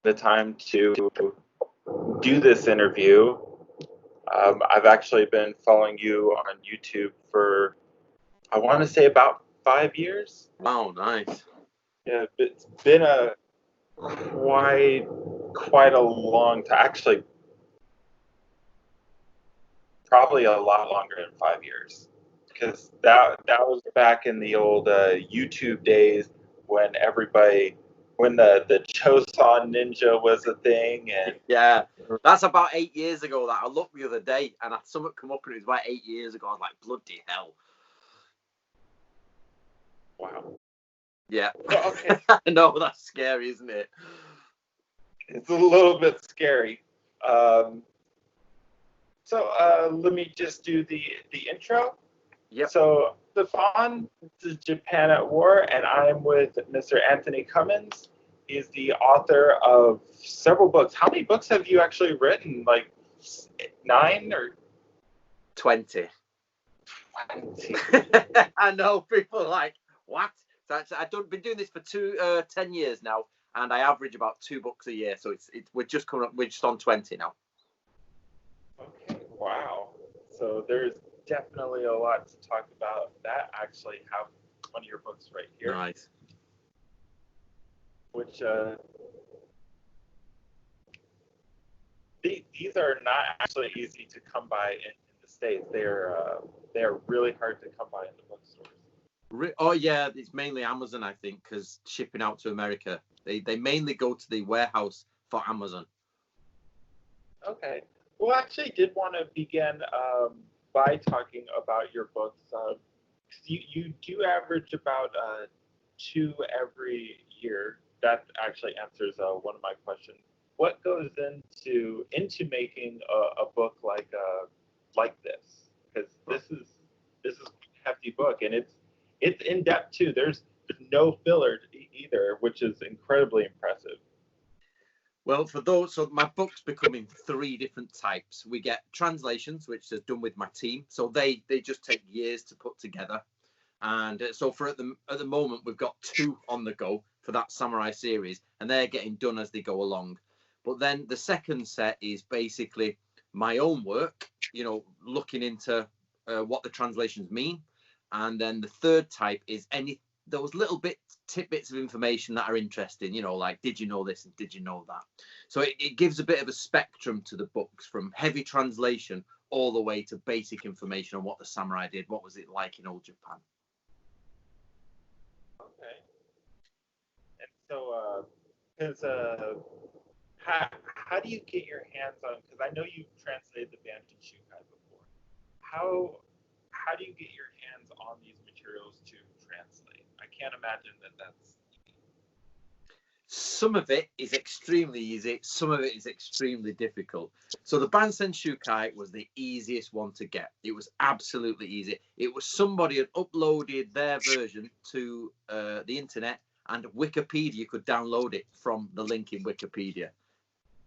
the time to do this interview. I've actually been following you on YouTube for, I want to say, about 5 years. Wow, nice. Yeah, it's been a quite a long time. Actually, probably a lot longer than 5 years, because that was back in the old YouTube days when the Choson Ninja was a thing, and Yeah, that's about 8 years ago. That I looked the other day, and I something come up, and it was about 8 years ago. I was like, bloody hell. wow. Yeah. Well, okay. I know, that's scary, isn't it? It's a little bit scary. So let me just do the intro. Yep. So Stefan, this is Japan at War, and I'm with Mr. Antony Cummins. He's the author of several books. How many books have you actually written? Like 9 or 20. 20? I know, people are like, what? So I've been doing this for 10 years now, and I average about 2 books a year. So we're just on 20 now. Okay, wow. So there's definitely a lot to talk about. That actually have one of your books right here. Nice. Which these are not actually easy to come by in the States. They're really hard to come by in the bookstores. Oh yeah, it's mainly Amazon, I think, because shipping out to America, they mainly go to the warehouse for Amazon. Okay. Well, I actually did want to begin by talking about your books. You do average about 2 every year. That actually answers one of my questions. What goes into making a book like this? Because this is a hefty book, and it's in depth too. There's no filler either, which is incredibly impressive. Well, so my book's become in 3 different types. We get translations, which is done with my team. So they just take years to put together. And so at the moment, we've got 2 on the go for that Samurai series, and they're getting done as they go along. But then the second set is basically my own work, looking into what the translations mean. And then the third type is those little tidbits of information that are interesting, like, did you know this and did you know that? So it gives a bit of a spectrum to the books, from heavy translation all the way to basic information on what the samurai did, what was it like in old Japan. Okay. And so, because how do you get your hands on? Because I know you've translated the Bansenshukai before. How do you get your hands on these materials to translate? I can't imagine that's easy. Some of it is extremely easy. Some of it is extremely difficult. So the Bansenshukai was the easiest one to get. It was absolutely easy. It was somebody had uploaded their version to the internet, and Wikipedia could download it from the link in Wikipedia.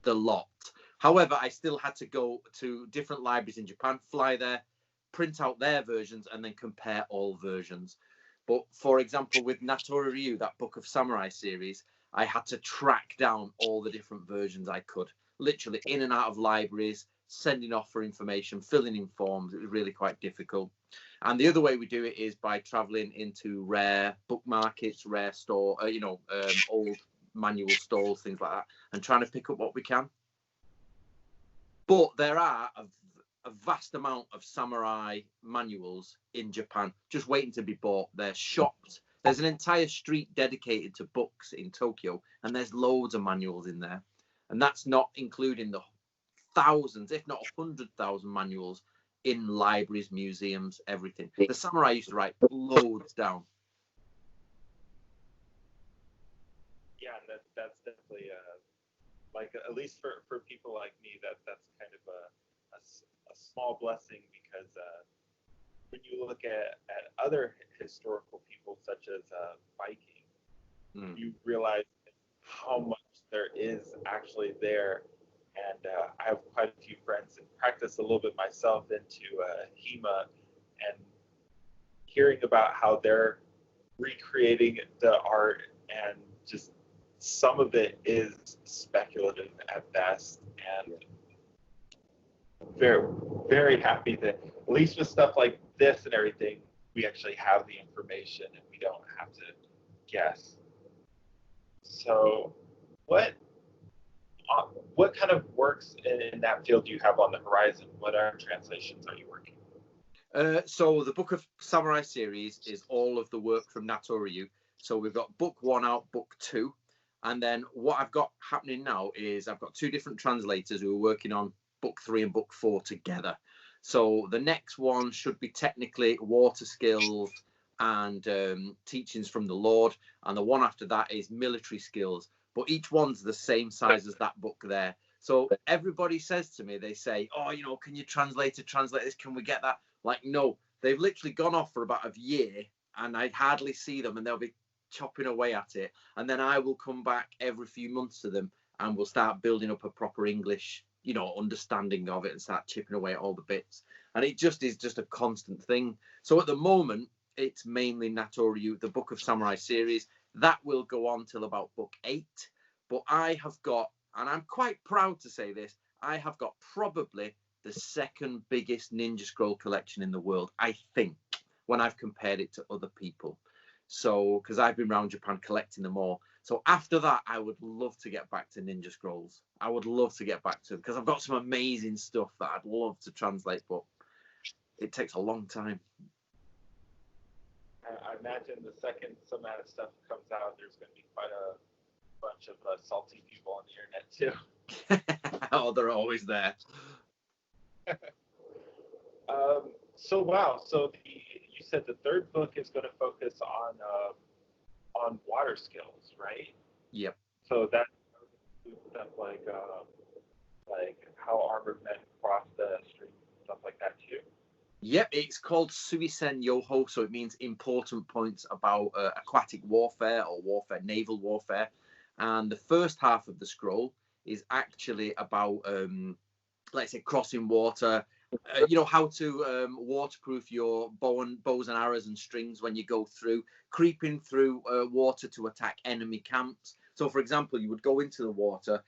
The lot. However, I still had to go to different libraries in Japan, fly there, print out their versions, and then compare all versions. But for example, with Natori Ryu, that Book of Samurai series, I had to track down all the different versions I could, literally in and out of libraries, sending off for information, filling in forms. It was really quite difficult. And the other way we do it is by traveling into rare book markets, rare store, old manual stalls, things like that, and trying to pick up what we can. But there are a vast amount of samurai manuals in Japan just waiting to be bought. They're shopped. There's an entire street dedicated to books in Tokyo, and there's loads of manuals in there. And that's not including the thousands, if not 100,000 manuals in libraries, museums, everything. The samurai used to write loads down. Yeah, and that's definitely like, at least for people like me, that's kind of a small blessing, because when you look at other historical people such as Viking, you realize how much there is actually there. And I have quite a few friends and practice a little bit myself into HEMA, and hearing about how they're recreating the art and just some of it is speculative at best, and very, very happy that at least with stuff like this and everything, we actually have the information and we don't have to guess. So, what kind of works in that field do you have on the horizon? What translations are you working on? So the Book of Samurai series is all of the work from Natoryu. So we've got book 1 out, book 2. And then what I've got happening now is I've got 2 different translators who are working on book 3 and book 4 together. So the next one should be technically water skills and teachings from the Lord. And the one after that is military skills. But each one's the same size as that book there. So everybody says to me, they say, oh, can you translate this? Can we get that? Like, no, they've literally gone off for about a year and I hardly see them and they'll be chopping away at it. And then I will come back every few months to them and we'll start building up a proper English, understanding of it and start chipping away at all the bits. And it just is just a constant thing. So at the moment, it's mainly Natoryu, the Book of Samurai series. That will go on till about book 8. But I have got, and I'm quite proud to say this, I have got probably the second biggest Ninja Scroll collection in the world, I think, when I've compared it to other people. So, because I've been around Japan collecting them all. So after that, I would love to get back to Ninja Scrolls. I would love to get back to them because I've got some amazing stuff that I'd love to translate, but it takes a long time. I imagine the second some of that stuff comes out, there's going to be quite a bunch of salty people on the internet too. Oh, they're always there. So wow, so you said the third book is going to focus on water skills, right? Yep. So that stuff like how armored men cross the streams, stuff like that too. Yep, it's called Suisen Yoho, so it means important points about aquatic warfare or warfare, naval warfare. And the first half of the scroll is actually about, let's say, crossing water, how to waterproof your bows and arrows and strings when you go through, creeping through water to attack enemy camps. So, for example, you would go into the water,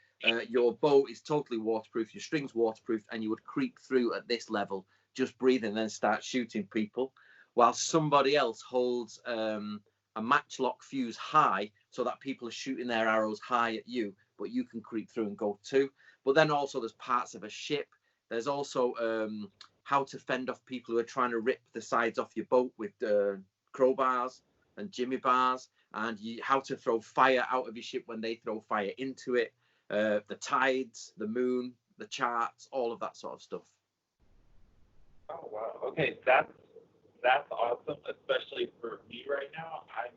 your bow is totally waterproof, your string's waterproof, and you would creep through at this level, just breathe and then start shooting people, while somebody else holds a matchlock fuse high so that people are shooting their arrows high at you, but you can creep through and go too. But then also there's parts of a ship. There's also how to fend off people who are trying to rip the sides off your boat with crowbars and jimmy bars, and how to throw fire out of your ship when they throw fire into it, the tides, the moon, the charts, all of that sort of stuff. Oh wow! Okay, that's awesome, especially for me right now. I'm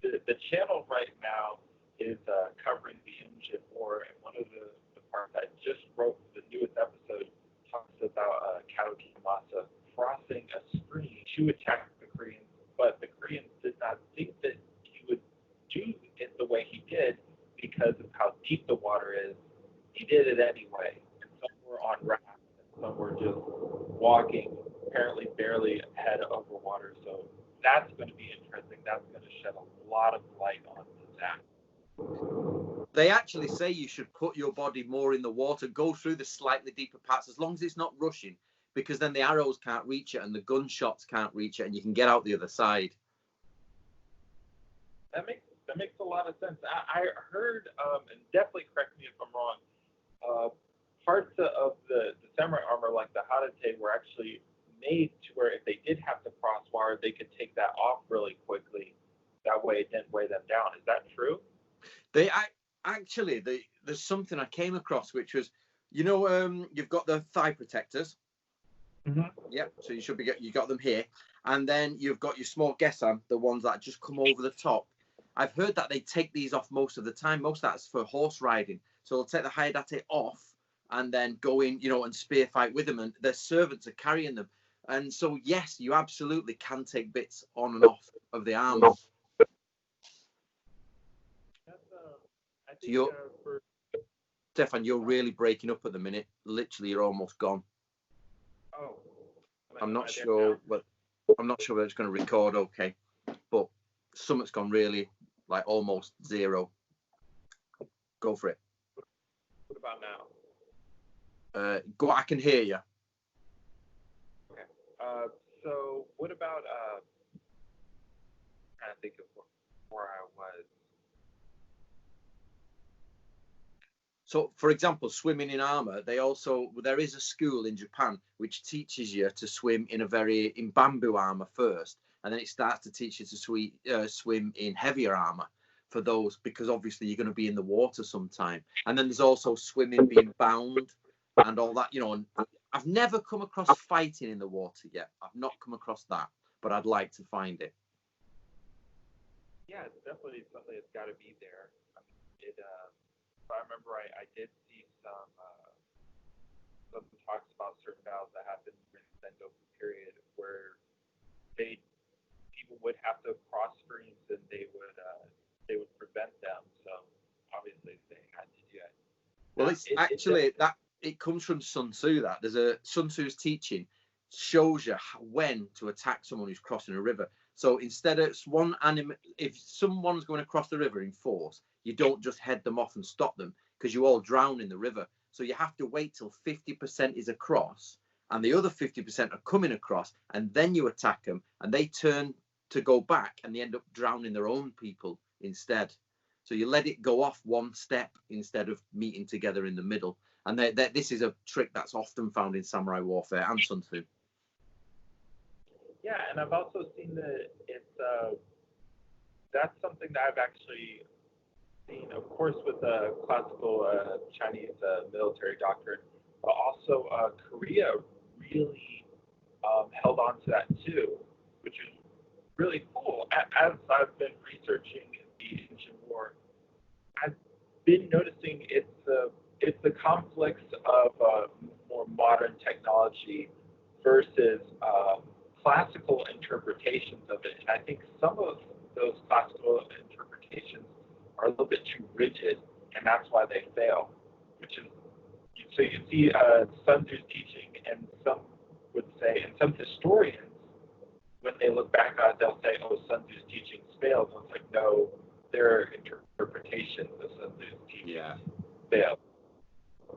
the channel right now is covering the Imjin War, and one of the parts I just wrote for the newest episode talks about Kaoki Masa crossing a stream to attack the Koreans, but the Koreans did not think that he would do it the way he did because of how deep the water is. He did it anyway, and some were on rafts, and some were just walking, apparently barely head over water. So that's going to be interesting. That's going to shed a lot of light onto that. They actually say you should put your body more in the water, go through the slightly deeper parts, as long as it's not rushing, because then the arrows can't reach it and the gunshots can't reach it, and you can get out the other side. That makes a lot of sense. I heard, and definitely correct me if I'm wrong, parts of the samurai armor, like the Hadate, were actually made to where if they did have to cross water, they could take that off really quickly. That way it didn't weigh them down. Is that true? There's something I came across, which was, you've got the thigh protectors. Mm-hmm. Yep. So you got them here, and then you've got your small gesan, the ones that just come over the top. I've heard that they take these off most of the time. Most of that's for horse riding. So they'll take the Hayadate off and then go in, and spear fight with them, and their servants are carrying them. And so, yes, you absolutely can take bits on and off of the armor. Stefan, you're really breaking up at the minute. Literally, you're almost gone. Oh. I'm not sure whether it's going to record okay, but something's gone really, like, almost zero. Go for it. What about now? Go. I can hear you. Okay. So what about trying to think of where I was. So, for example, swimming in armor, there is a school in Japan which teaches you to swim in bamboo armor first, and then it starts to teach you to swim in heavier armor for those, because obviously you're going to be in the water sometime. And then there's also swimming being bound and all that, and I've never come across fighting in the water yet. I've not come across that, but I'd like to find it. Yeah, it's definitely something that's got to be there. I mean, if I remember right, I did see some talks about certain battles that happened during the Sengoku period where people would have to cross streams and they would prevent them. So obviously they had to do it. Well, it comes from Sun Tzu. That there's a Sun Tzu's teaching shows you when to attack someone who's crossing a river. So instead of if someone's going across the river in force, you don't just head them off and stop them, because you all drown in the river. So you have to wait till 50% is across and the other 50% are coming across, and then you attack them and they turn to go back and they end up drowning their own people instead. So you let it go off one step instead of meeting together in the middle. And this is a trick that's often found in samurai warfare and Sun Tzu. Yeah, and I've also seen that that's something that I've actually seen, of course, with the classical Chinese military doctrine, but also Korea really held on to that too, which is really cool. As I've been researching the ancient war, I've been noticing it's the conflicts of more modern technology versus classical interpretations of it. And I think some of those classical interpretations are a little bit too rigid, and that's why they fail. So you see Sun Tzu's teaching, and some would say, and some historians, when they look back on it, they'll say, "Oh, Sun Tzu's teachings failed." And it's like, no, their interpretations of Sun Tzu's teachings failed.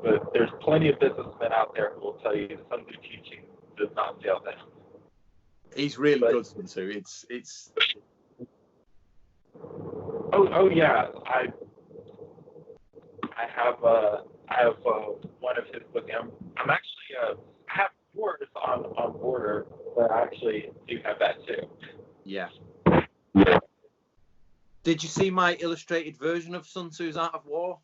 But there's plenty of businessmen out there who will tell you the Sun Tzu teaching does not fail them. He's really good, Sun Tzu. It's. Oh yeah, I have one of his books. I'm actually I have yours on order, but I actually do have that too. Yeah. Did you see my illustrated version of Sun Tzu's Art of War?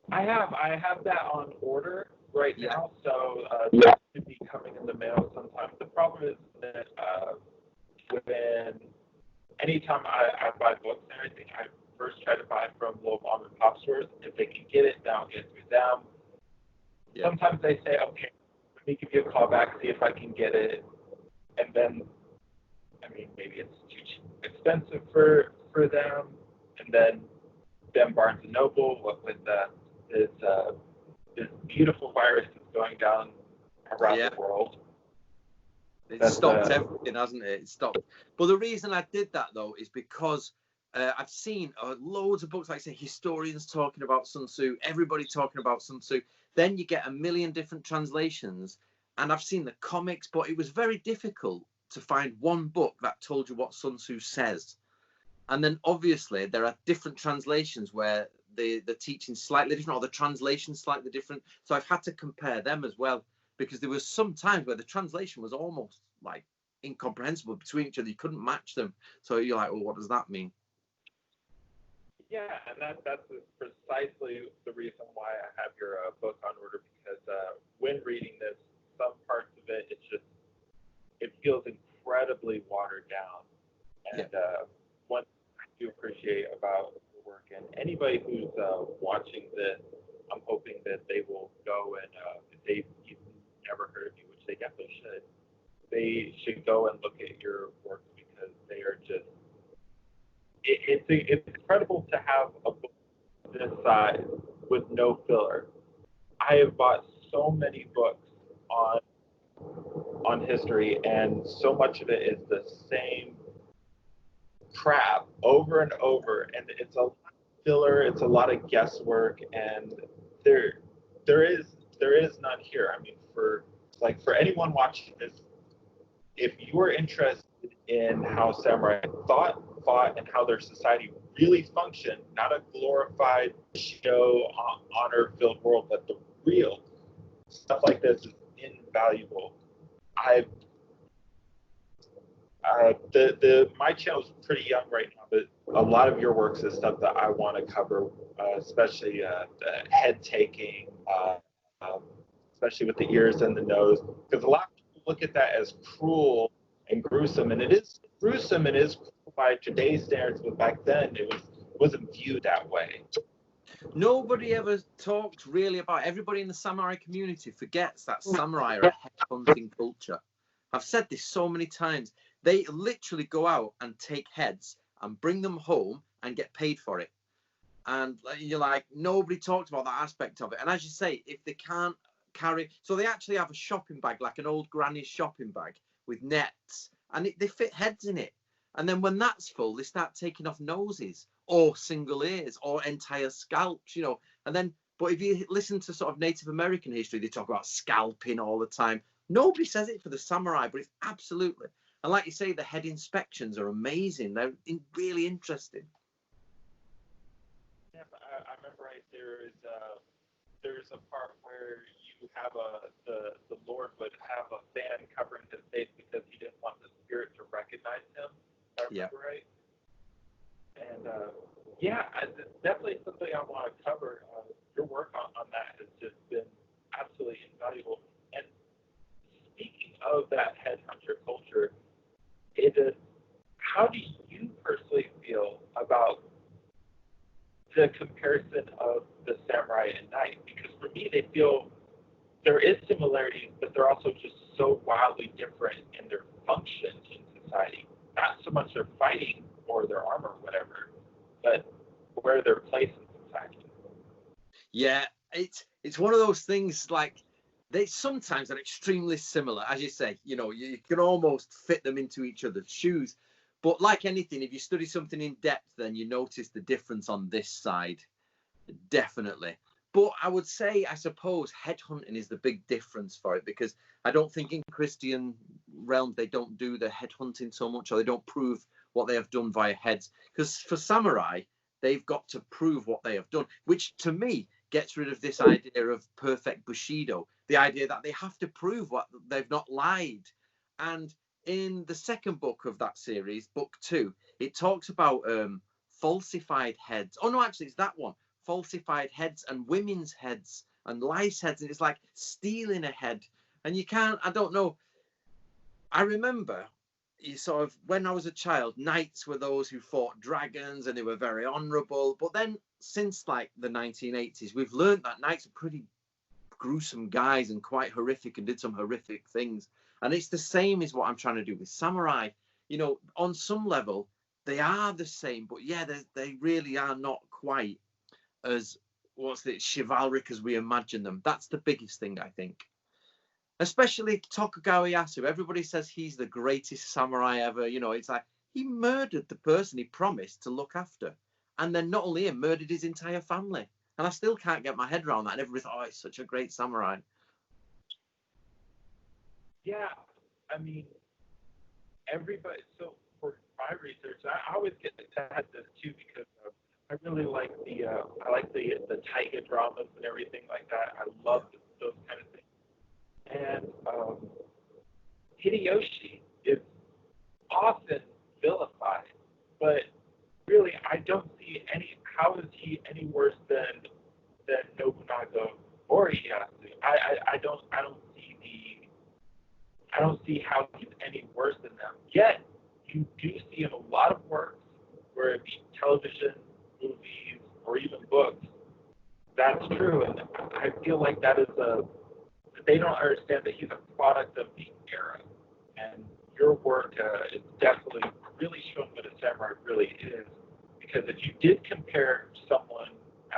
I have that on order right now, so that should be coming in the mail sometime. The problem is that anytime I buy books and everything, I first try to buy from local mom and pop stores. If they can get it, then I'll get it through them. Yeah. Sometimes they say, okay, let me give you a call back, see if I can get it. And then, I mean, maybe it's too expensive for them. And then Barnes & Noble, with this beautiful virus that's going down around the world. It's stopped everything, hasn't it? It's stopped. But the reason I did that, though, is because I've seen loads of books, like, say, historians talking about Sun Tzu, everybody talking about Sun Tzu. Then you get a million different translations. And I've seen the comics, but it was very difficult to find one book that told you what Sun Tzu says. And then, obviously, there are different translations where the teaching's slightly different or the translation's slightly different. So I've had to compare them as well, because there was some times where the translation was almost like incomprehensible between each other. You couldn't match them. So you're like, well, what does that mean? Yeah, and that's precisely the reason why I have your book on order, because when reading this, some parts of it, it feels incredibly watered down. And one thing I do appreciate about the work, and anybody who's watching this, I'm hoping that they will go and if they've never heard of you, which they definitely should, they should go and look at your work, because they are just, it's incredible to have a book this size with no filler. I have bought so many books on history, and so much of it is the same crap over and over, and it's a lot filler. It's a lot of guesswork, and there is none here. I mean, for anyone watching this, if you are interested in how samurai fought, and how their society really functioned, not a glorified show, honor-filled world, but the real stuff like this is invaluable. I my channel is pretty young right now, but a lot of your works is stuff that I want to cover, especially the head taking, especially with the ears and the nose, because a lot of people look at that as cruel and gruesome, and it is gruesome and is cruel by today's standards, but back then wasn't viewed that way. Nobody ever talked really about, everybody in the samurai community forgets that samurai are a head hunting culture. I've said this so many times. They literally go out and take heads and bring them home and get paid for it. And you're like, nobody talked about that aspect of it. And as you say, if they can't carry, so they actually have a shopping bag, like an old granny's shopping bag with nets, and they fit heads in it. And then when that's full, they start taking off noses or single ears or entire scalps, you know. And then, but if you listen to sort of Native American history, they talk about scalping all the time. Nobody says it for the samurai, but it's absolutely. And like you say, the head inspections are amazing. They're really interesting. Yeah, I remember right there's a part where you have the Lord would have a fan covering his face because he didn't want the spirit to recognize him. If I remember right. And definitely something I want to cover. Your work on that has just been absolutely invaluable. And speaking of that headhunter culture, how do you personally feel about the comparison of the samurai and knight? Because for me, they feel there is similarities, but they're also just so wildly different in their function in society. Not so much their fighting or their armor or whatever, but where they're placed in society. Yeah, it's one of those things, like, they sometimes are extremely similar, as you say. You know, you can almost fit them into each other's shoes. But like anything, if you study something in depth, then you notice the difference on this side, definitely. But I would say, I suppose, headhunting is the big difference for it, because I don't think in Christian realms they don't do the headhunting so much, or they don't prove what they have done via heads. Because for samurai, they've got to prove what they have done, which to me gets rid of this idea of perfect Bushido, the idea that they have to prove what they've not lied. And in the second book of that series, book 2, it talks about falsified heads. Oh no, actually, it's that one. Falsified heads and women's heads and lice heads, and it's like stealing a head. And you can't, I don't know. I remember, you sort of, when I was a child, knights were those who fought dragons and they were very honorable. But then since like the 1980s, we've learned that knights are pretty gruesome guys and quite horrific and did some horrific things. And it's the same as what I'm trying to do with samurai. You know, on some level, they are the same, but yeah, they really are not quite as chivalric as we imagine them. That's the biggest thing, I think. Especially Tokugawa Ieyasu. Everybody says he's the greatest samurai ever. You know, it's like he murdered the person he promised to look after. And then not only him, murdered his entire family. And I still can't get my head around that. And everybody thought, oh, he's such a great samurai. Yeah, I mean, everybody. So for my research, I always get to this too, because I really like the taiga dramas and everything like that. I love those kind of things. And Hideyoshi is often vilified, but really, I don't see how is he any worse than Nobunaga or Ieyasu? I don't see how he's any worse than them. Yet you do see in a lot of works, where it be television, movies, or even books, that's true, and I feel like that they don't understand that he's a product of the era, and your work is definitely really showing what a samurai really is. Because if you did compare someone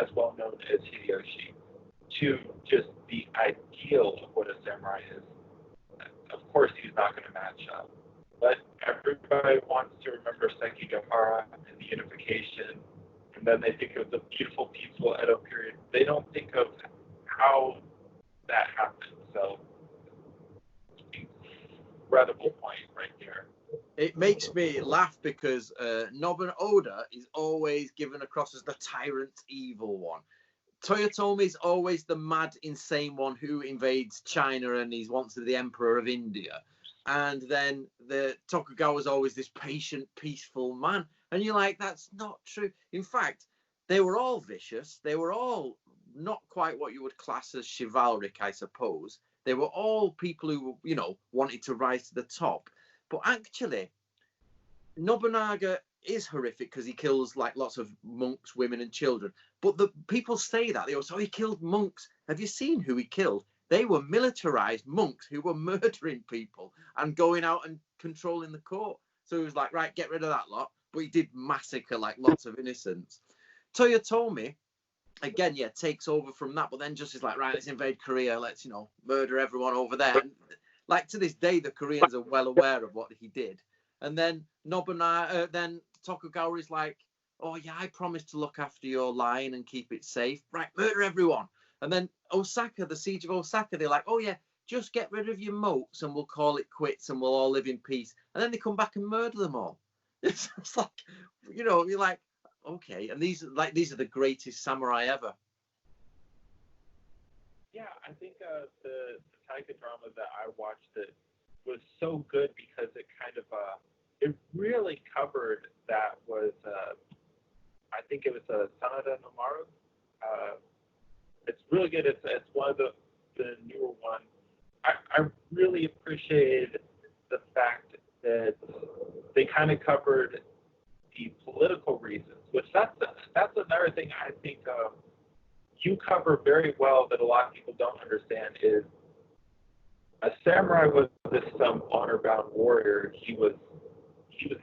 as well known as Hideyoshi to just the ideal of what a samurai is, of course he's not going to match up. But everybody wants to remember Sekigahara and the unification and then they think of the beautiful, peaceful Edo period. They don't think of how that happened. So, incredible point right there. It makes me laugh because Nobunaga Oda is always given across as the tyrant, evil one. Toyotomi is always the mad, insane one who invades China and he wants to be the emperor of India. And then the Tokugawa is always this patient, peaceful man. And you're like, that's not true. In fact, they were all vicious. They were all not quite what you would class as chivalric, I suppose. They were all people who, you know, wanted to rise to the top. But actually, Nobunaga is horrific because he kills like lots of monks, women, and children. But the people say that they also he killed monks. Have you seen who he killed? They were militarized monks who were murdering people and going out and controlling the court. So he was like, right, get rid of that lot. But he did massacre like lots of innocents. Toyotomi, again, yeah, takes over from that, but then just is like, right, let's invade Korea. Let's, you know, murder everyone over there. And, like to this day, the Koreans are well aware of what he did. And then Nobunaga, then Tokugawa is like, oh yeah, I promised to look after your line and keep it safe. Right, murder everyone. And then Osaka, the siege of Osaka, they're like, oh yeah, just get rid of your moats and we'll call it quits and we'll all live in peace. And then they come back and murder them all. It's like, you know, you're like, okay. And these are the greatest samurai ever. Yeah, I think the Taika drama that I watched it was so good because it kind of it really covered that was I think it was Sanada no Maru. It's really good. It's one of the newer ones. I really appreciated the fact that they kind of covered the political reasons, which that's another thing I think you cover very well that a lot of people don't understand is a samurai was this honor-bound warrior. He was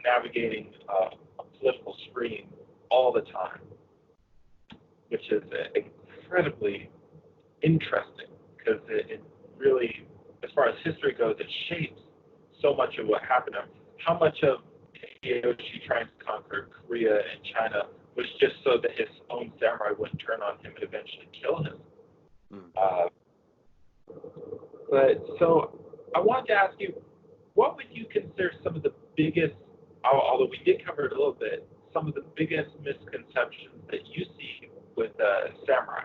navigating a political stream all the time, which is incredibly interesting because it really, as far as history goes, it shapes so much of what happened. How much of Hideyoshi trying to conquer Korea and China was just so that his own samurai wouldn't turn on him and eventually kill him. But so I wanted to ask you, what would you consider some of the biggest, although we did cover it a little bit, some of the biggest misconceptions that you see with samurai?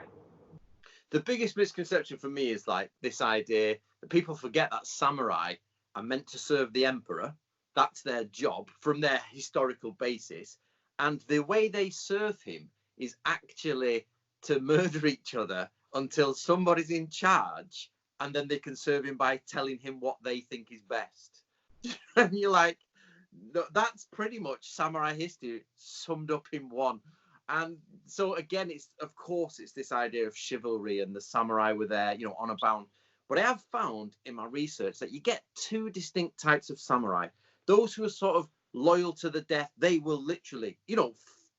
The biggest misconception for me is like this idea that people forget that samurai are meant to serve the emperor. That's their job from their historical basis. And the way they serve him is actually to murder each other until somebody's in charge, and then they can serve him by telling him what they think is best. And you're like, no, that's pretty much samurai history summed up in one. And so again, it's this idea of chivalry and the samurai were there, you know, honor bound. But I have found in my research that you get two distinct types of samurai. Those who are sort of loyal to the death, they will literally, you know,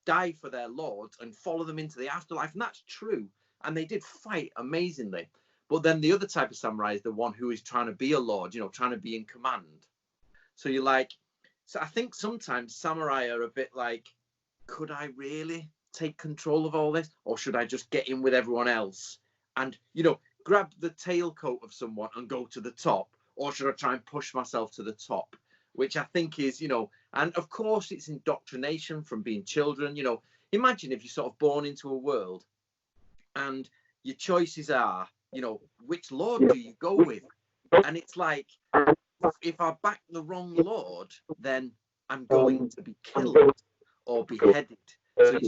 die for their lords and follow them into the afterlife. And that's true. And they did fight amazingly. But then the other type of samurai is the one who is trying to be a lord, you know, trying to be in command. So you're like, so I think sometimes samurai are a bit like, could I really take control of all this? Or should I just get in with everyone else and, you know, grab the tailcoat of someone and go to the top? Or should I try and push myself to the top? Which I think is, you know, and of course it's indoctrination from being children. You know, imagine if you're sort of born into a world and your choices are, you know, which lord do you go with? And it's like, if I back the wrong lord, then I'm going to be killed or beheaded. So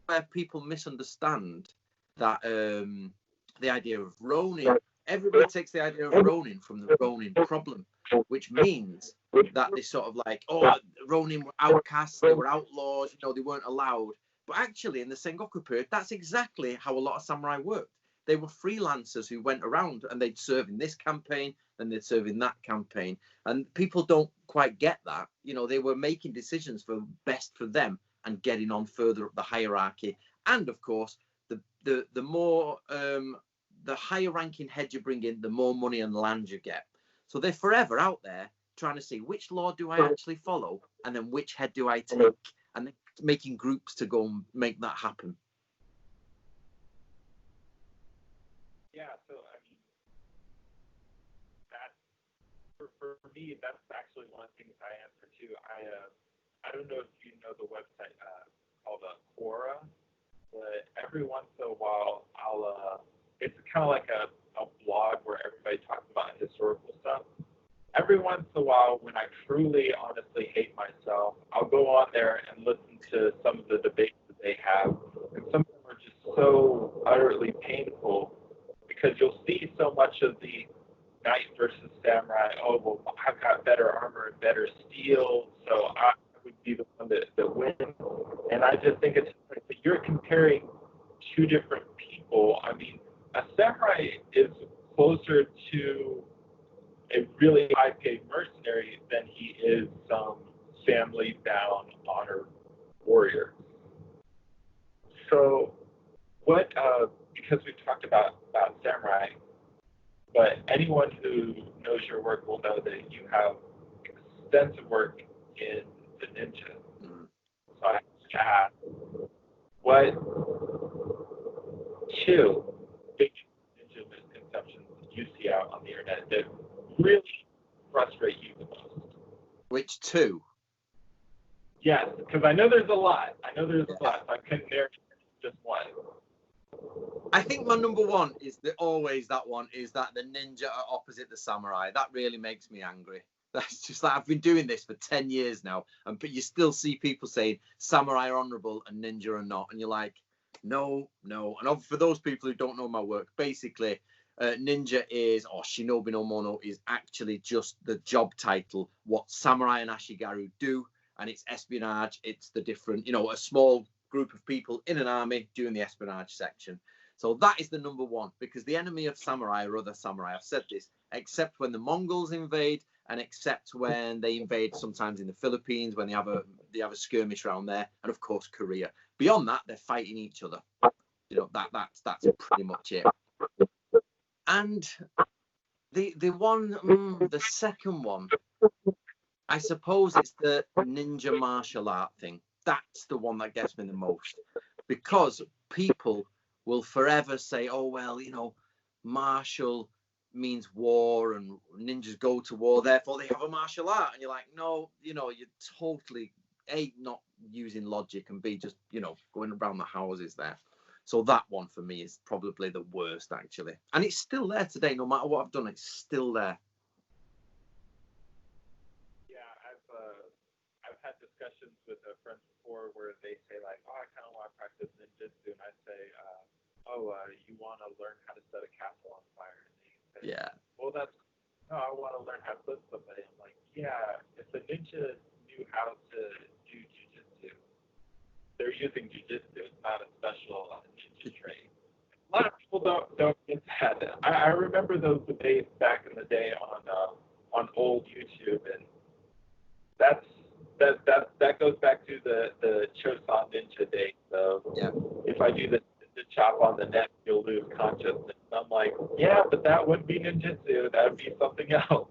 where people misunderstand that the idea of Ronin. Everybody takes the idea of Ronin from the Ronin problem, which means that they sort of like, oh, Ronin were outcasts, they were outlaws, you know, they weren't allowed. But actually, in the Sengoku period, that's exactly how a lot of samurai worked. They were freelancers who went around and they'd serve in this campaign, then they'd serve in that campaign. And people don't quite get that. You know, they were making decisions for best for them and getting on further up the hierarchy. And of course, the more the higher ranking head you bring in, the more money and land you get. So they're forever out there trying to see which lord do I actually follow and then which head do I take. And they making groups to go and make that happen? Yeah, so I mean, that for me, that's actually one of the things I answer too. I don't know if you know the website called Quora, but every once in a while it's kind of like a blog where everybody talks about historical stuff. Every once in a while, when I truly, honestly hate myself, I'll go on there and listen to some of the debates that they have, and some of them are just so utterly painful because you'll see so much of the knight versus samurai. Oh, well, I've got better armor and better steel, so I would be the one that wins. And I just think it's like that you're comparing two different people. I mean, a samurai is closer to a really high-paid mercenary than he is some family-bound honor warrior. So, because we've talked about samurai, but anyone who knows your work will know that you have extensive work in the ninja. So I have to ask, what two big ninja misconceptions you see out on the internet that really frustrate you the most? Which two? Yes, because I know there's a lot. So I couldn't narrow just one. I think my number one is that the ninja are opposite the samurai. That really makes me angry. That's just like, I've been doing this for 10 years now, but you still see people saying samurai are honorable and ninja are not. And you're like, no. And for those people who don't know my work, basically, ninja is, or shinobi no mono, is actually just the job title, what samurai and ashigaru do. And it's espionage. It's the different, a small group of people in an army doing the espionage section. So that is the number one, because the enemy of samurai are other samurai. I've said this, except when the Mongols invade, and except when they invade sometimes in the Philippines, when they have a skirmish around there, and of course Korea. Beyond that, they're fighting each other. That's pretty much it. And the second one, I suppose it's the ninja martial art thing. That's the one that gets me the most, because people will forever say, oh, well, martial means war and ninjas go to war, therefore they have a martial art. And you're like, no, you're totally, A, not using logic, and B, just, going around the houses there. So that one for me is probably the worst, actually. And it's still there today. No matter what I've done, it's still there. I've had discussions with friends before where they say like, oh, I kind of want to practice ninjutsu, and I say, you want to learn how to set a castle on fire? And they say, Yeah. Well, no, I want to learn how to flip somebody. I'm like, yeah, if the ninja knew how to do jujitsu, they're using jujitsu. It's not a special ninja trade. A lot of people don't get that. I remember those debates back in the day on old YouTube, and that goes back to the Chosan Ninja days. So if I do the chop on the neck, you'll lose consciousness. And I'm like, yeah, but that wouldn't be ninjutsu. That would be something else.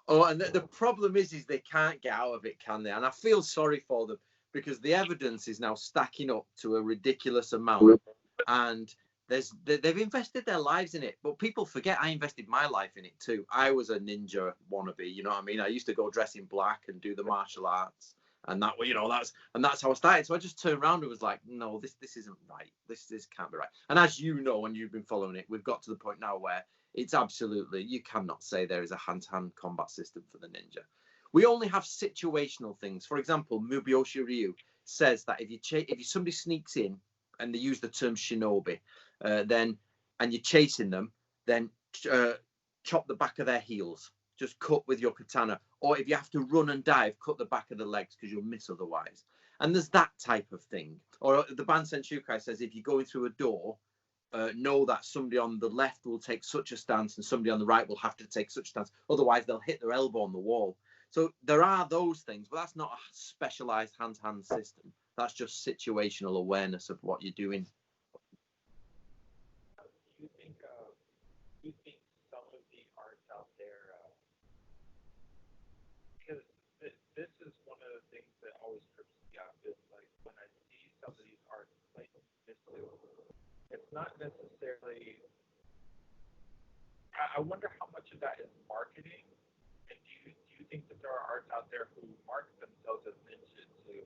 Oh, and the problem is they can't get out of it, can they? And I feel sorry for them, because the evidence is now stacking up to a ridiculous amount, and they've invested their lives in it. But people forget I invested my life in it too. I was a ninja wannabe, you know what I mean? I used to go dress in black and do the martial arts, and that's how I started. So I just turned around and was like, no, this isn't right. This can't be right. And as you know, and you've been following it, we've got to the point now where it's absolutely, you cannot say there is a hand-to-hand combat system for the ninja. We only have situational things. For example, Musashi Ryu says that if somebody sneaks in and they use the term shinobi, and you're chasing them, then chop the back of their heels. Just cut with your katana. Or if you have to run and dive, cut the back of the legs because you'll miss otherwise. And there's that type of thing. Or the Bansenshukai says if you're going through a door, know that somebody on the left will take such a stance and somebody on the right will have to take such a stance. Otherwise, they'll hit their elbow on the wall. So there are those things, but that's not a specialized hand-to-hand system. That's just situational awareness of what you're doing. Do you think some of the arts out there, because this is one of the things that always trips me up, is like when not necessarily. I wonder how much of that is marketing. And do you think that there are arts out there who market themselves as ninjutsu?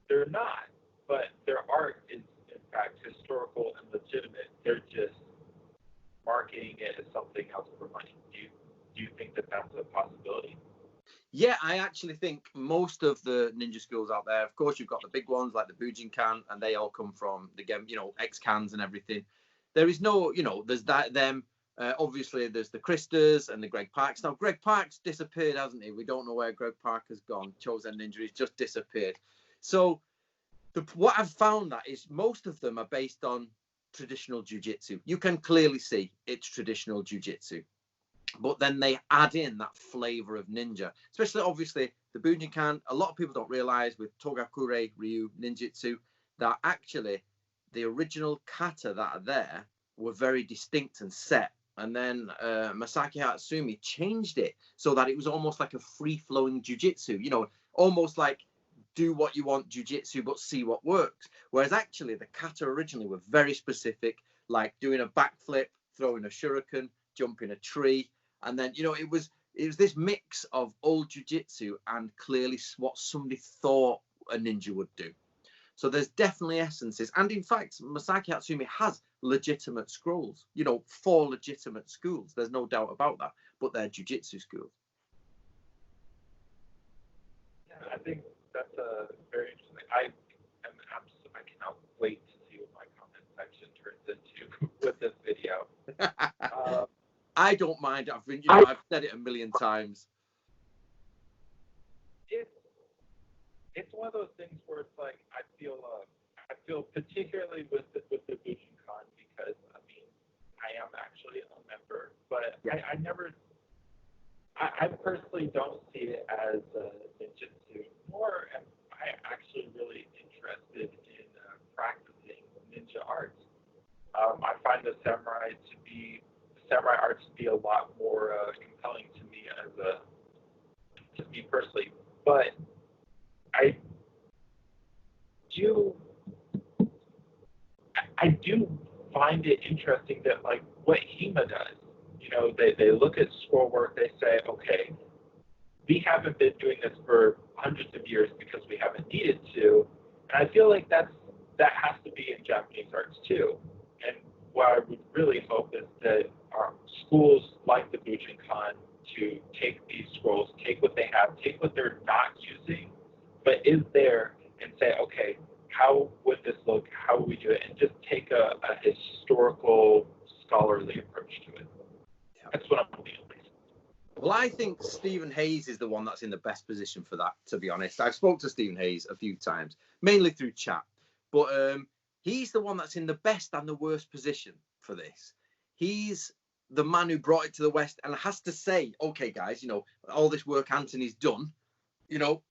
They're not, but their art is in fact historical and legitimate. They're just marketing it as something else for money. Do you think that that's a possibility? Yeah, I actually think most of the ninja schools out there, of course, you've got the big ones like the Bujinkan, and they all come from the ex-cans and everything. There is no, there's them. Obviously, there's the Christas and the Greg Parks. Now, Greg Parks disappeared, hasn't he? We don't know where Greg Park has gone. Chosen Ninja, he's just disappeared. So what I've found that is most of them are based on traditional jiu-jitsu. You can clearly see it's traditional jiu-jitsu. But then they add in that flavor of ninja, especially obviously the Bujinkan. A lot of people don't realize with Togakure Ryu Ninjutsu that actually the original kata that are there were very distinct and set. And then Masaki Hatsumi changed it so that it was almost like a free-flowing jiu-jitsu, almost like do what you want jiu-jitsu, but see what works. Whereas actually the kata originally were very specific, like doing a backflip, throwing a shuriken, jumping a tree. And then, it was this mix of old jiu-jitsu and clearly what somebody thought a ninja would do. So there's definitely essences. And in fact, Masaki Hatsumi has legitimate scrolls, 4 legitimate schools. There's no doubt about that. But they're jiu-jitsu schools. Yeah, I think that's very interesting. I cannot wait to see what my comment section turns into with this video. I don't mind. I've said it a million times. It's one of those things where it's like I feel particularly with the Bujinkan because I am actually a member, but yeah. I personally don't see it as ninjutsu, nor am I actually really interested in practicing ninja arts. I find the samurai arts to be a lot more compelling to me to me personally. But I do find it interesting that like what HEMA does. They look at scroll work, they say, okay, we haven't been doing this for hundreds of years because we haven't needed to. And I feel like that has to be in Japanese arts too. And what I would really hope is that our schools like the Bujinkan to take these scrolls, take what they have, take what they're not using, but is there, and say, okay, how would this look? How would we do it? And just take a historical, scholarly approach to it. That's what I'm feeling. Well, I think Stephen Hayes is the one that's in the best position for that, to be honest. I've spoke to Stephen Hayes a few times, mainly through chat. But he's the one that's in the best and the worst position for this. He's the man who brought it to the West and has to say, okay, guys, all this work Antony's done,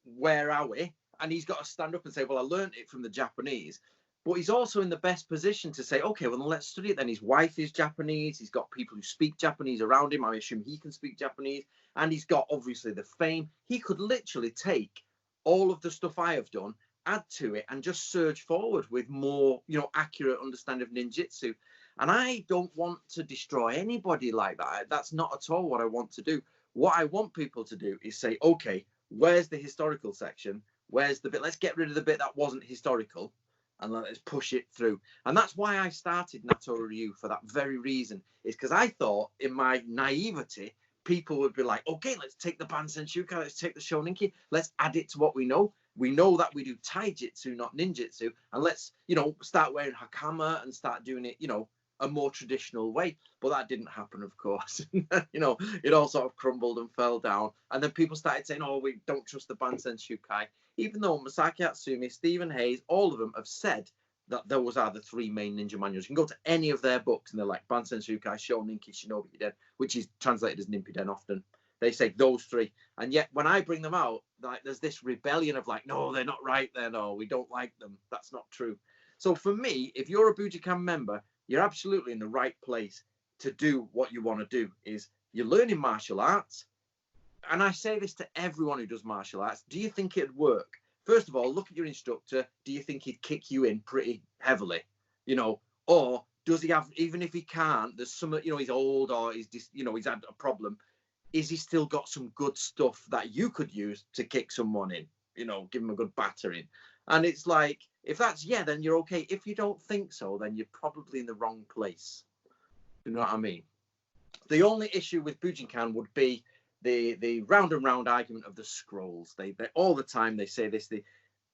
where are we? And he's got to stand up and say, well, I learned it from the Japanese. But he's also in the best position to say, okay, well, then let's study it then. His wife is Japanese. He's got people who speak Japanese around him. I assume he can speak Japanese. And he's got, obviously, the fame. He could literally take all of the stuff I have done, add to it, and just surge forward with more, accurate understanding of ninjutsu. And I don't want to destroy anybody like that. That's not at all what I want to do. What I want people to do is say, okay, where's the historical section? Where's the bit? Let's get rid of the bit that wasn't historical and let's push it through. And that's why I started Nato Ryu, for that very reason, is because I thought in my naivety, people would be like, okay, let's take the Bansenshukai, let's take the Shoninki, let's add it to what we know. We know that we do taijitsu, not ninjutsu, and let's, start wearing hakama and start doing it, a more traditional way. But that didn't happen, of course. It all sort of crumbled and fell down. And then people started saying, oh, we don't trust the Bansenshukai. Even though Masaki Hatsumi, Stephen Hayes, all of them have said that those are the 3 main ninja manuals. You can go to any of their books and they're like Bansenshukai, Shoninki, Shinobi Den, which is translated as Nippiden often. They say those 3. And yet when I bring them out, like there's this rebellion of like, no, they're not right there. No, we don't like them. That's not true. So for me, if you're a Bujinkan member, you're absolutely in the right place to do what you want to do. Is you're learning martial arts. And I say this to everyone who does martial arts. Do you think it'd work? First of all, look at your instructor. Do you think he'd kick you in pretty heavily? Or does he have, even if he can't, there's some, he's old or he's just, he's had a problem. Is he still got some good stuff that you could use to kick someone in? Give him a good battering. And it's like, if that's then you're okay. If you don't think so, then you're probably in the wrong place. You know what I mean? The only issue with Bujinkan would be the round and round argument of the scrolls. They all the time they say this.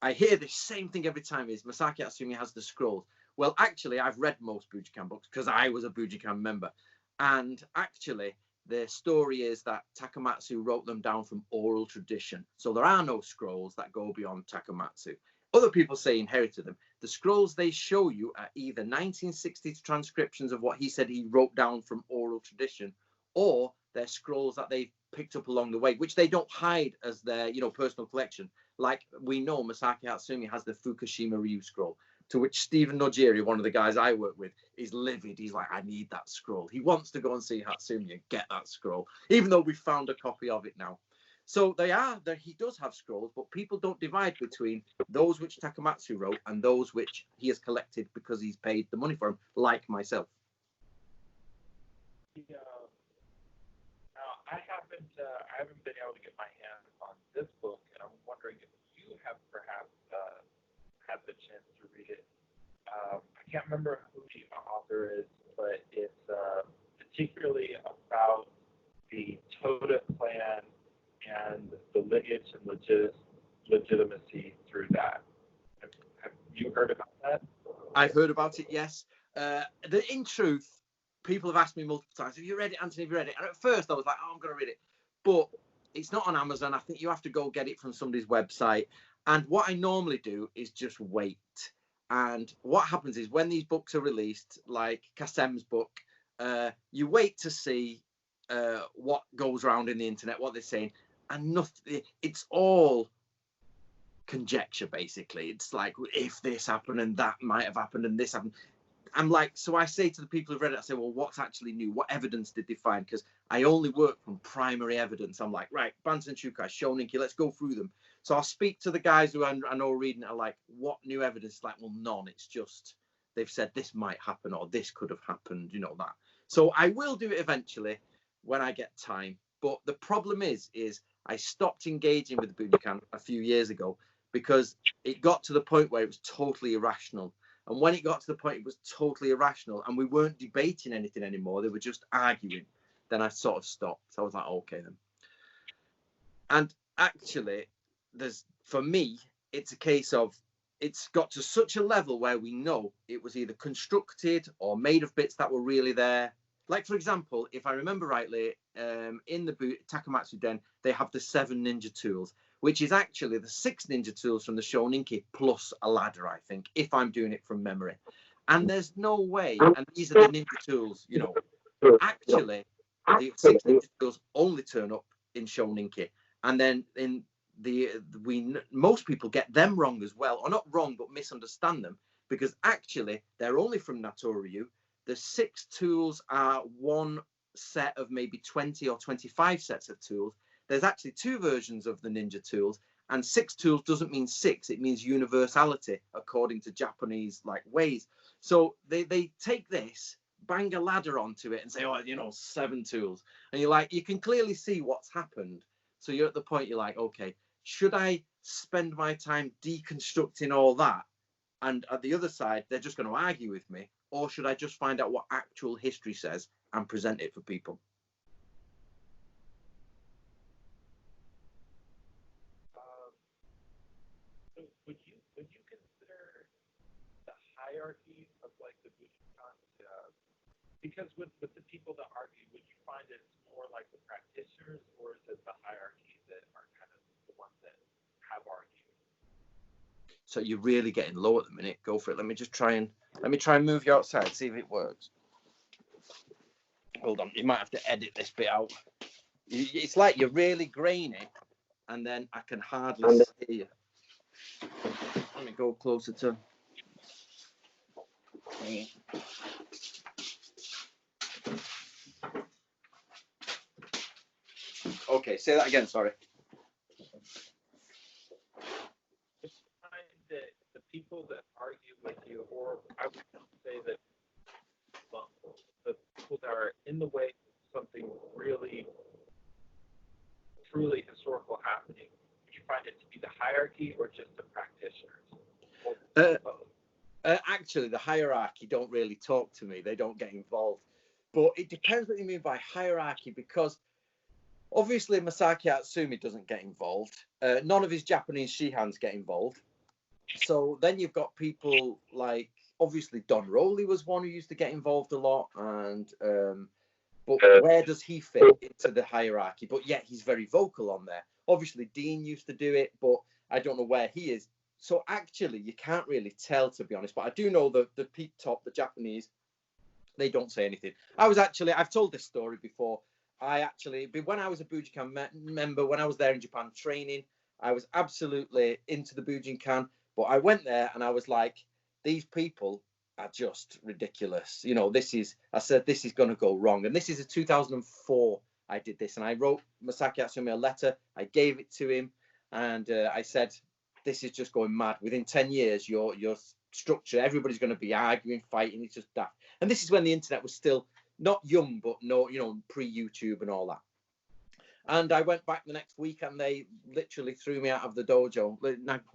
I hear the same thing every time, is Masaki Hatsumi has the scrolls. Well, actually, I've read most Bujinkan books because I was a Bujinkan member. And actually, the story is that Takamatsu wrote them down from oral tradition. So there are no scrolls that go beyond Takamatsu. Other people say he inherited them. The scrolls they show you are either 1960s transcriptions of what he said he wrote down from oral tradition, or they're scrolls that they picked up along the way, which they don't hide as their personal collection. Like we know Masaki Hatsumi has the Fukushima Ryu scroll, to which Stephen Nojiri, one of the guys I work with, is livid. He's like, I need that scroll. He wants to go and see Hatsumi and get that scroll, even though we found a copy of it now. So he does have scrolls, but people don't divide between those which Takamatsu wrote and those which he has collected because he's paid the money for them, like myself. Yeah. Now, I haven't been able to get my hands on this book, and I'm wondering if you have perhaps had the chance to read it. I can't remember who the author is, but it's particularly about the Toda clan and the lineage and legitimacy through that. Have you heard about that? I've heard about it, yes. In truth, people have asked me multiple times, have you read it, Anthony? Have you read it? And at first I was like, I'm going to read it. But it's not on Amazon. I think you have to go get it from somebody's website. And what I normally do is just wait. And what happens is when these books are released, like Kasem's book, you wait to see what goes around in the internet, what they're saying. And nothing, it's all conjecture, basically. It's like, if this happened and that might have happened and this happened. I'm like, so I say to the people who've read it, I say, well, what's actually new? What evidence did they find? Because I only work from primary evidence. I'm like, right, Bansenshukai, Shoninki, let's go through them. So I'll speak to the guys who I know reading it, are like, what new evidence? Like, well, none. It's just they've said this might happen or this could have happened, that. So I will do it eventually when I get time. But the problem is I stopped engaging with the Bujinkan a few years ago because it got to the point where it was totally irrational. And when it got to the point it was totally irrational and we weren't debating anything anymore, they were just arguing, then I sort of stopped. So I was like, okay then. And actually, for me, it's a case of, it's got to such a level where we know it was either constructed or made of bits that were really there. Like, for example, if I remember rightly, in the Takamatsu Den, they have the 7 ninja tools, which is actually the 6 ninja tools from the Shoninki plus a ladder, I think, if I'm doing it from memory. And there's no way, and these are the ninja tools, actually, the 6 ninja tools only turn up in Shoninki. And then in most people get them wrong as well, or not wrong, but misunderstand them, because actually they're only from Natoryu. The 6 tools are one set of maybe 20 or 25 sets of tools. There's actually 2 versions of the ninja tools, and 6 tools doesn't mean 6. It means universality according to Japanese ways. So they take this, bang a ladder onto it and say, 7 tools. And you're like, you can clearly see what's happened. So you're at the point you're like, okay, should I spend my time deconstructing all that? And at the other side, they're just going to argue with me. Or should I just find out what actual history says and present it for people? So would you consider the hierarchy of the Bujinkan? Because with the people that argue, would you find it's more like the practitioners, or is it the hierarchy that are kind of the ones that have argued? So you're really getting low at the minute. Go for it. Let me try and move you outside, see if it works. Hold on, you might have to edit this bit out. It's like you're really grainy, and then I can hardly see you. Let me go closer to. Okay, say that again. Sorry. The people that argue with you, or I would say that are in the way of something really, truly historical happening? Do you find it to be the hierarchy or just the practitioners? Actually, the hierarchy don't really talk to me. They don't get involved. But it depends what you mean by hierarchy, because obviously Masaki Atsumi doesn't get involved. None of his Japanese shihans get involved. So then you've got people like, obviously Don Rowley was one who used to get involved a lot, and but where does he fit into the hierarchy? But yet he's very vocal on there. Obviously Dean used to do it, but I don't know where he is. So actually you can't really tell, to be honest. But I do know the peak top, the Japanese, they don't say anything. I've told this story before. When I was a Bujinkan member, when I was there in Japan training, I was absolutely into the Bujinkan. But I went there and I was like, these people are just ridiculous. You know, I said, this is going to go wrong. And this is a 2004 I did this. And I wrote Masaki Atsumi a letter. I gave it to him. And I said, this is just going mad. Within 10 years, your structure, everybody's going to be arguing, fighting. It's just daft. And this is when the internet was still not young, but pre-YouTube and all that. And I went back the next week and they literally threw me out of the dojo.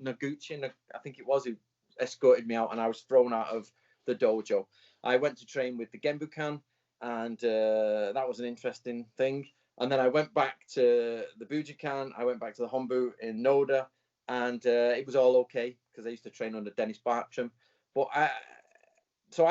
Noguchi, I think it was, who escorted me out, and I was thrown out of the dojo. I went to train with the Genbukan, and that was an interesting thing. And then I went back to the Bujinkan. I went back to the Honbu in Noda, and it was all okay because I used to train under Dennis Bartram. But I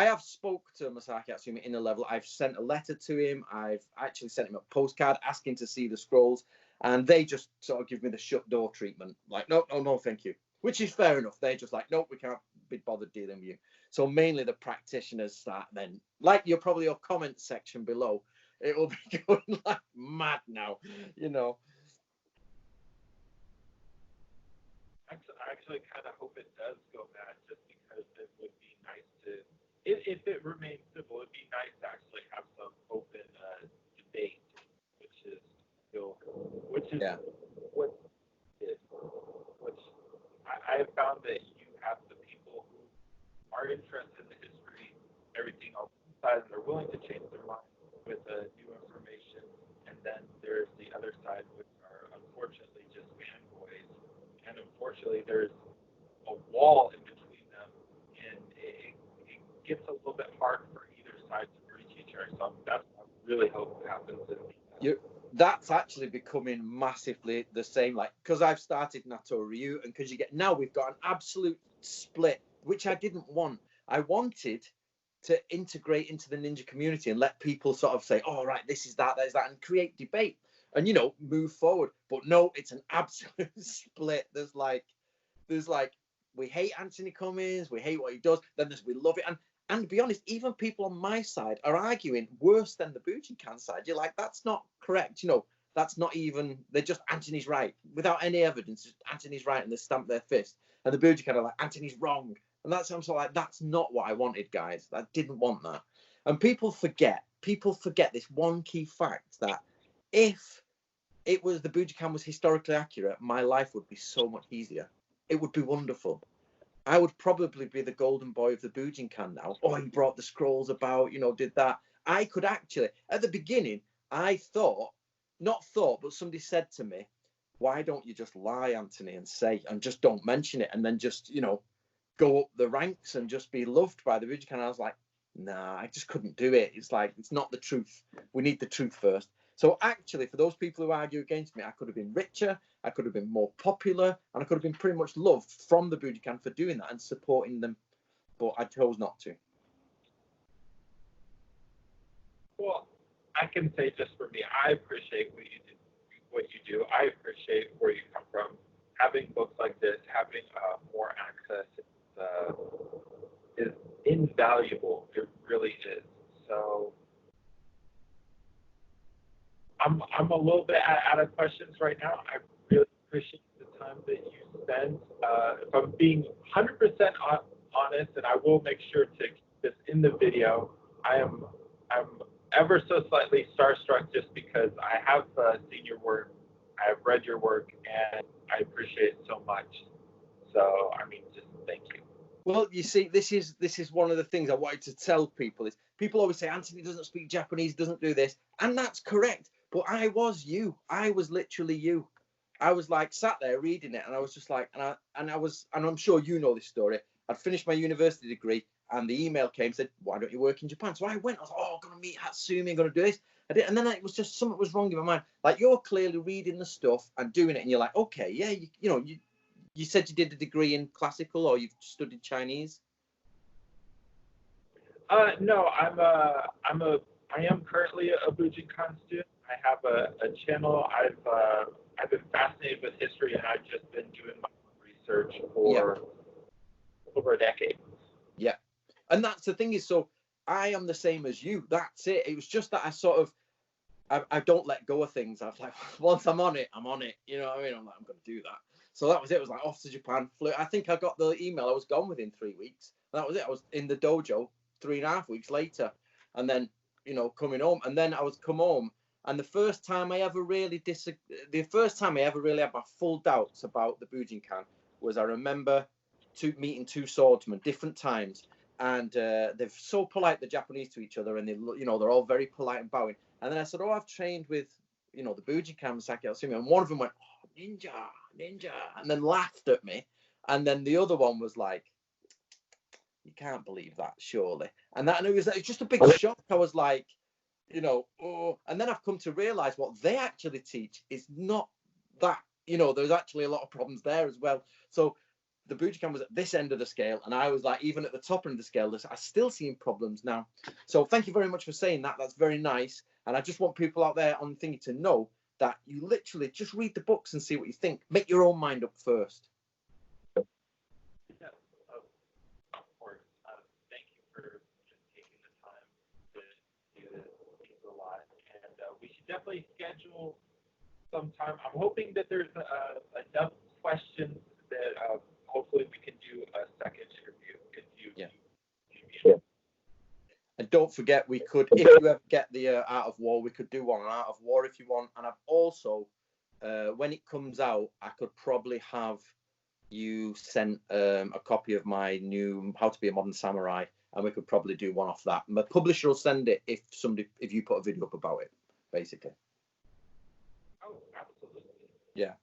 have spoke to Masaki Atsumi in a level. I've sent a letter to him. I've actually sent him a postcard asking to see the scrolls, and they just sort of give me the shut door treatment. Like, no, thank you. Which is fair enough. They're just like, no, we can't be bothered dealing with you. So mainly the practitioners start then, like your comment section below, it will be going like mad now, you know. I actually kind of hope it does go mad, just because it would be nice to, if it remains civil, it'd be nice to actually have some open debate, which is yeah. what is, which I have found that you have the people who are interested in the history, everything on one side, and they're willing to change their mind with new information, and then there's the other side, which are unfortunately just fanboys, and unfortunately there's a wall in between them, and it gets a little bit hard for either side to reach each other. So that's what I really hope happens in the that's actually becoming massively the same, like, because I've started Nato Ryu, and because we've got an absolute split, which I didn't want. I wanted to integrate into the ninja community and let people sort of say, oh, right, this is that, there's that, and create debate and, move forward. But no, it's an absolute split. There's like, we hate Antony Cummins, we hate what he does, then there's we love it. And to be honest, even people on my side are arguing worse than the Bujinkan side. You're like, that's not correct. That's not even, they're just Antony's right without any evidence. Just Antony's right, and they stamp their fist. And the Bujinkan are like, Antony's wrong. And I'm sort of like, that's not what I wanted, guys. I didn't want that. And people forget this one key fact, that if it was the Bujinkan was historically accurate, my life would be so much easier. It would be wonderful. I would probably be the golden boy of the Bujinkan now. Oh, he brought the scrolls about, did that. I could actually, at the beginning, I but somebody said to me, why don't you just lie, Antony, and just don't mention it, and then just, go up the ranks and just be loved by the Bujinkan? I was like, nah, I just couldn't do it. It's like, it's not the truth. We need the truth first. So actually, for those people who argue against me, I could have been richer, I could have been more popular, and I could have been pretty much loved from the Bujinkan for doing that and supporting them. But I chose not to. Well, I can say just for me, I appreciate what you do. I appreciate where you come from. Having books like this, having more access is invaluable. It really is. So I'm a little bit out of questions right now. I really appreciate the time that you spent. If I'm being 100% honest, and I will make sure to keep this in the video, I'm ever so slightly starstruck, just because I have seen your work, I have read your work, and I appreciate it so much. So, I mean, just thank you. Well, you see, this is one of the things I wanted to tell people, is people always say Antony doesn't speak Japanese, doesn't do this, and that's correct. But I was you. I was literally you. I was like sat there reading it, and I was just like, and I'm sure you know this story. I'd finished my university degree, and the email came, said, "Why don't you work in Japan?" So I went. I was like, "Oh, I'm gonna meet Hatsumi. I'm gonna do this." I did, and then it was just something was wrong in my mind. Like, you're clearly reading the stuff and doing it, and you're like, "Okay, yeah, you said you did a degree in classical, or you've studied Chinese." No, I am currently a Bujinkan student. I have a channel. I've been fascinated with history, and I've just been doing my research for over a decade. Yeah, and that's the thing is, so I am the same as you. That's it. It was just that I sort of I don't let go of things. I was like, once I'm on it, I'm on it. You know what I mean? I'm like, I'm going to do that. So that was it. It was like off to Japan. Flew. I think I got the email. I was gone within 3 weeks. And that was it. I was in the dojo 3.5 weeks later. And then, coming home. And then I was come home. And the first time I ever really had my full doubts about the Bujinkan was, I remember meeting two swordsmen, different times. And they're so polite, the Japanese, to each other. And they're all very polite and bowing. And then I said, "Oh, I've trained with, the Bujinkan Saki Hatsumi." And one of them went, "Oh, ninja, and then laughed at me. And then the other one was like, "You can't believe that, surely." And it was just a big shock. I was like, oh. And then I've come to realize what they actually teach is not that. There's actually a lot of problems there as well. So the Bujinkan was at this end of the scale, and I was like, even at the top end of the scale, I still seeing problems now. So thank you very much for saying that. That's very nice. And I just want people out there on thinking to know that you literally just read the books and see what you think. Make your own mind up first. Yeah, of course. Thank you for just taking the time to do this live. And we should definitely schedule some time. I'm hoping that there's enough questions that hopefully we can do a second interview if you. Yeah. And don't forget, we could, if you ever get the Art of War, we could do one on Art of War if you want. And I've also, when it comes out, I could probably have you sent a copy of my new How to Be a Modern Samurai, and we could probably do one off that. My publisher will send it if you put a video up about it, basically. Oh, absolutely. Yeah.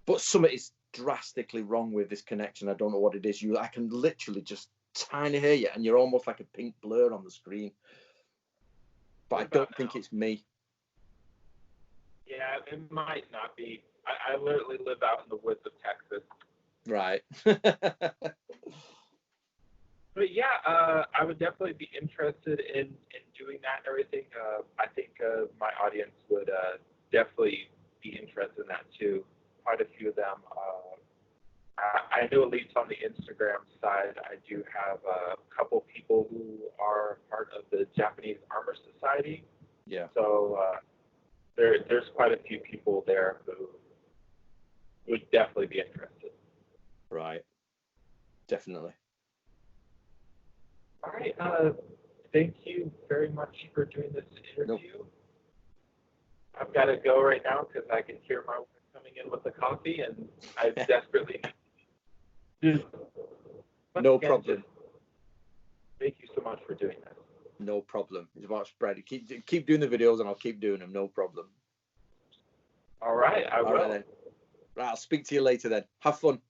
But something is drastically wrong with this connection. I don't know what it is. I can literally just tiny hear you, and you're almost like a pink blur on the screen. But I don't think it's me. Yeah, it might not be. I literally live out in the woods of Texas. Right. But yeah, I would definitely be interested in doing that and everything. I think my audience would definitely be interested in that too. Quite a few of them. I know at least on the Instagram side, I do have a couple people who are part of the Japanese Armor Society. Yeah. So there's quite a few people there who would definitely be interested. Right. Definitely. All right. Thank you very much for doing this interview. Nope. I've got to go right now because I can hear my wife coming in with the coffee, and I desperately need. No problem. Thank you so much for doing that. No problem. It's about spread. Keep doing the videos, and I'll keep doing them. No problem. All right, I will. Right, then. Right, I'll speak to you later then. Have fun.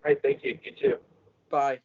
All right, thank you. You too. Bye.